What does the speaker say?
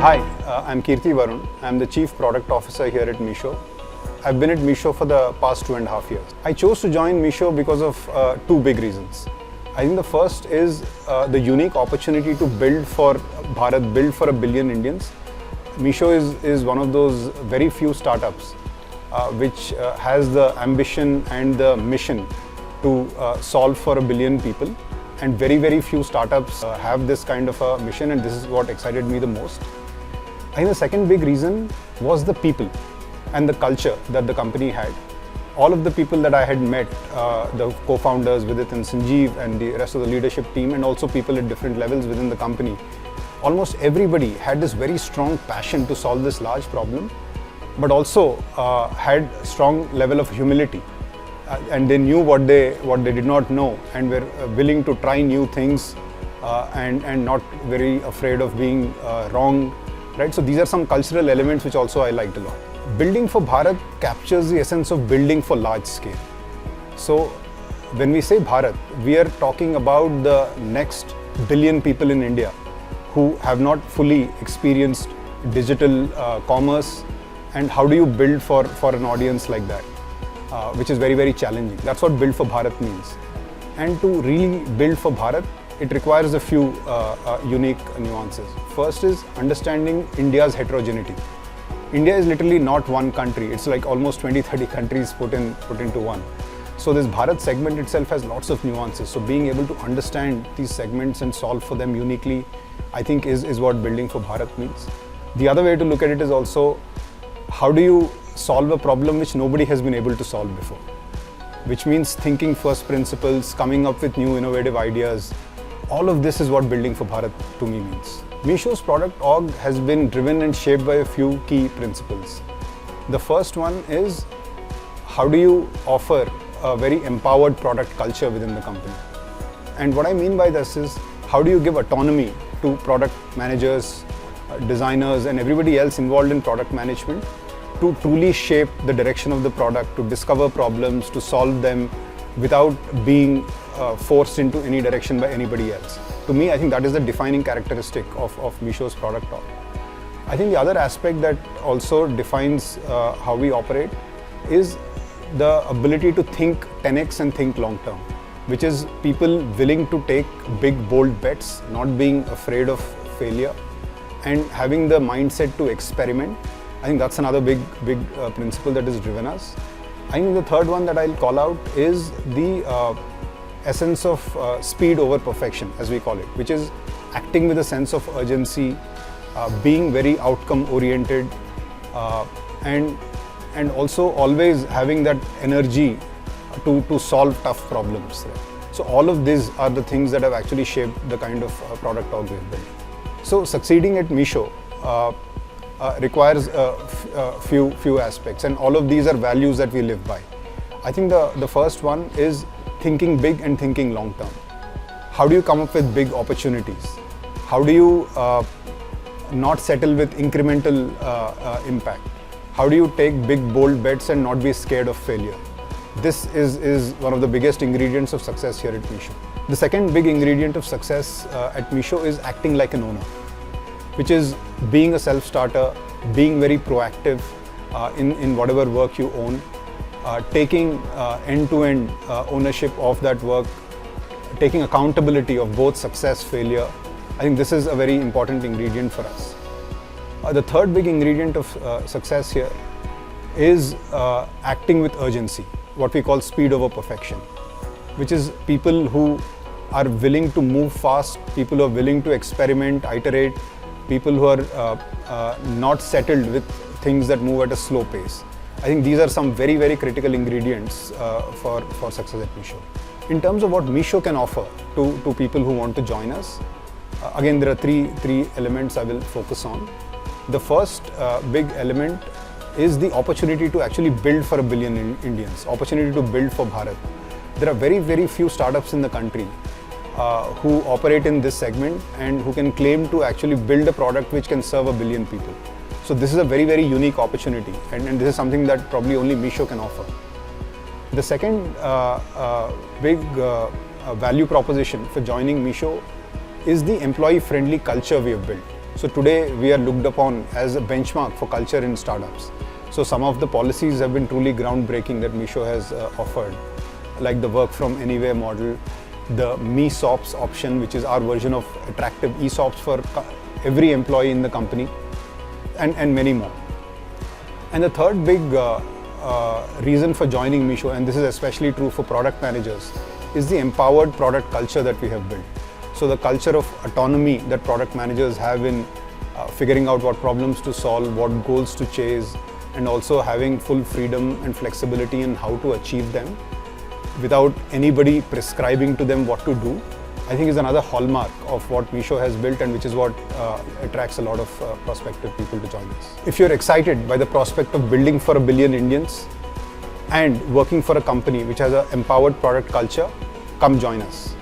Hi, I'm Kirti Varun. I'm the Chief Product Officer here at Meesho. I've been at Meesho for the past 2.5 years. I chose to join Meesho because of two big reasons. I think the first is the unique opportunity to build for Bharat, build for 1 billion Indians. Meesho is one of those very few startups which has the ambition and the mission to solve for 1 billion people. And very, very few startups have this kind of a mission, and this is what excited me the most. I think the second big reason was the people and the culture that the company had. All of the people that I had met, the co-founders Vidit and Sanjeev and the rest of the leadership team, and also people at different levels within the company, almost everybody had this very strong passion to solve this large problem, but also had strong level of humility. And they knew what they did not know, and were willing to try new things and not very afraid of being wrong. Right? So these are some cultural elements which also I liked a lot. Building for Bharat captures the essence of building for large scale. So when we say Bharat, we are talking about the next billion people in India who have not fully experienced digital commerce, and how do you build for an audience like that, which is very, very challenging. That's what build for Bharat means. And to really build for Bharat, it requires a few unique nuances. First is understanding India's heterogeneity. India is literally not one country. It's like almost 20-30 countries put into one. So this Bharat segment itself has lots of nuances. So being able to understand these segments and solve for them uniquely, I think is what building for Bharat means. The other way to look at it is also, how do you solve a problem which nobody has been able to solve before? Which means thinking first principles, coming up with new innovative ideas. All of this is what building for Bharat to me means. Meesho's product org has been driven and shaped by a few key principles. The first one is, how do you offer a very empowered product culture within the company? And what I mean by this is, how do you give autonomy to product managers, designers, and everybody else involved in product management to truly shape the direction of the product, to discover problems, to solve them without being forced into any direction by anybody else. To me, I think that is the defining characteristic of Meesho's product org. I think the other aspect that also defines how we operate is the ability to think 10x and think long term, which is people willing to take big, bold bets, not being afraid of failure, and having the mindset to experiment. I think that's another big principle that has driven us. I think the third one that I'll call out is the essence of speed over perfection, as we call it, which is acting with a sense of urgency, being very outcome oriented, and also always having that energy to solve tough problems. Right? So all of these are the things that have actually shaped the kind of product org we've built. So succeeding at Meesho requires a few aspects, and all of these are values that we live by. I think the first one is thinking big and thinking long term. How do you come up with big opportunities? How do you not settle with incremental impact? How do you take big bold bets and not be scared of failure? This is one of the biggest ingredients of success here at Meesho. The second big ingredient of success at Meesho is acting like an owner, which is being a self-starter, being very proactive in whatever work you own, taking end-to-end ownership of that work, taking accountability of both success, failure. I think this is a very important ingredient for us. The third big ingredient of success here is acting with urgency, what we call speed over perfection, which is people who are willing to move fast, people who are willing to experiment, iterate, people who are not settled with things that move at a slow pace. I think these are some very, very critical ingredients for success at Meesho. In terms of what Meesho can offer to people who want to join us, again, there are three elements I will focus on. The first big element is the opportunity to actually build for 1 billion Indians, opportunity to build for Bharat. There are very, very few startups in the country who operate in this segment and who can claim to actually build a product which can serve 1 billion people. So this is a very, very unique opportunity, and this is something that probably only Meesho can offer. The second big value proposition for joining Meesho is the employee-friendly culture we have built. So today we are looked upon as a benchmark for culture in startups. So some of the policies have been truly groundbreaking that Meesho has offered, like the work from anywhere model, the MESOPs option, which is our version of attractive ESOPs for every employee in the company, and many more. And the third big reason for joining Meesho, and this is especially true for product managers, is the empowered product culture that we have built. So the culture of autonomy that product managers have in figuring out what problems to solve, what goals to chase, and also having full freedom and flexibility in how to achieve them without anybody prescribing to them what to do, I think is another hallmark of what Meesho has built, and which is what attracts a lot of prospective people to join us. If you're excited by the prospect of building for 1 billion Indians and working for a company which has an empowered product culture, come join us.